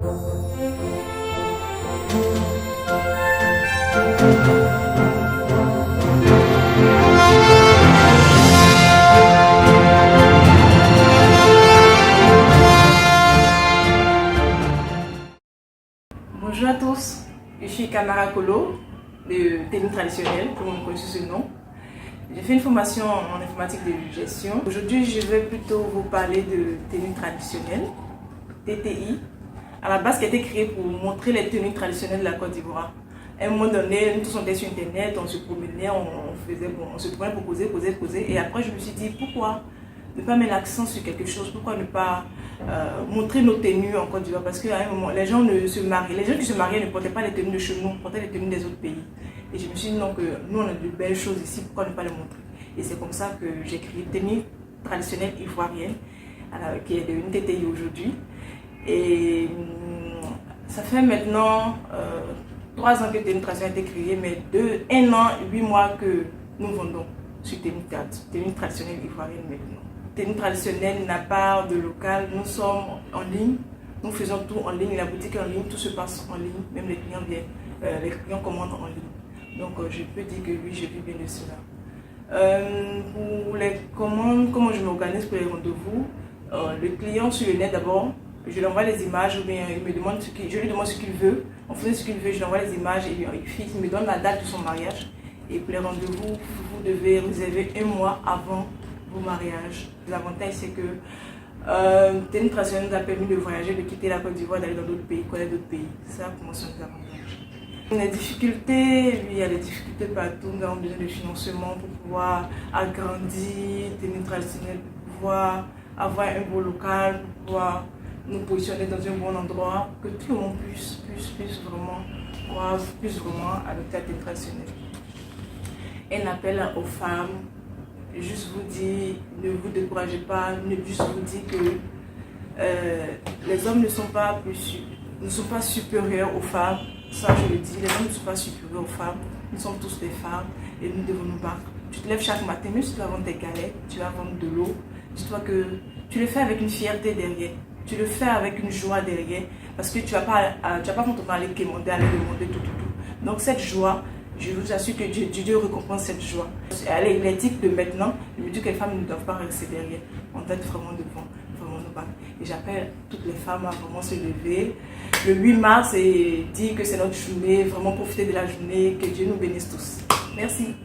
Bonjour à tous, je suis Kamara Kolo de tenue traditionnelle, tout le monde connaît ce nom. J'ai fait une formation en informatique de gestion. Aujourd'hui, je vais plutôt vous parler de tenue traditionnelle, TTI, à la base qui a été créée pour montrer les tenues traditionnelles de la Côte d'Ivoire. À un moment donné, nous tous on était sur internet, on se promenait, on se promenait pour poser. Et après, je me suis dit, pourquoi ne pas mettre l'accent sur quelque chose, pourquoi ne pas montrer nos tenues en Côte d'Ivoire, parce qu'à un moment, les gens qui se mariaient ne portaient pas les tenues de chez nous, portaient les tenues des autres pays. Et je me suis dit, non, que nous on a de belles choses ici, pourquoi ne pas les montrer? Et c'est comme ça que j'ai créé tenue traditionnelle ivoirienne, qui est devenue TTI aujourd'hui. Et ça fait maintenant 3 ans que tenue traditionnelle a été créée, mais 1 an, 8 mois que nous vendons sur tenue traditionnelle ivoirienne maintenant. Tenue traditionnelle n'a pas de local, nous sommes en ligne, nous faisons tout en ligne, la boutique est en ligne, tout se passe en ligne, même les clients viennent, les clients commandent en ligne. Donc je peux dire que oui, je vis bien de cela. Pour les commandes, comment je m'organise pour les rendez-vous, le client sur le net d'abord, je lui envoie les images ou bien je lui demande ce qu'il veut, en faisant ce qu'il veut, je lui envoie les images et il me donne la date de son mariage. Et pour les rendez-vous, vous devez réserver 1 mois avant vos mariages. L'avantage c'est que tenue traditionnelle nous a permis de voyager, de quitter la Côte d'Ivoire, d'aller dans d'autres pays, connaître d'autres pays. Ça pour moi c'est un avantage. Les difficultés, oui, il y a des difficultés partout. Nous avons besoin de financement pour pouvoir agrandir tenue traditionnelle, pour pouvoir avoir un beau local, pour pouvoir nous positionner dans un bon endroit, que tout le monde puisse vraiment adopter la tenue traditionnelle. Un appel aux femmes, juste vous dire, ne vous découragez pas, juste vous dire que les hommes ne sont pas supérieurs aux femmes. Ça je le dis, les hommes ne sont pas supérieurs aux femmes, nous sommes tous des femmes et nous devons nous battre. Tu te lèves chaque matin, même si tu vas vendre tes galettes, tu vas vendre de l'eau, dis-toi que tu le fais avec une fierté derrière, tu le fais avec une joie derrière, parce que tu vas pas continuer à aller quémander, à aller demander tout. Donc cette joie, je vous assure que Dieu récompense cette joie. L'éthique de maintenant, je me dis que les femmes ne doivent pas rester derrière, on doit être vraiment devant, vraiment nous battre. Et j'appelle toutes les femmes à vraiment se lever le 8 mars et dire que c'est notre journée, vraiment profiter de la journée, que Dieu nous bénisse tous. Merci.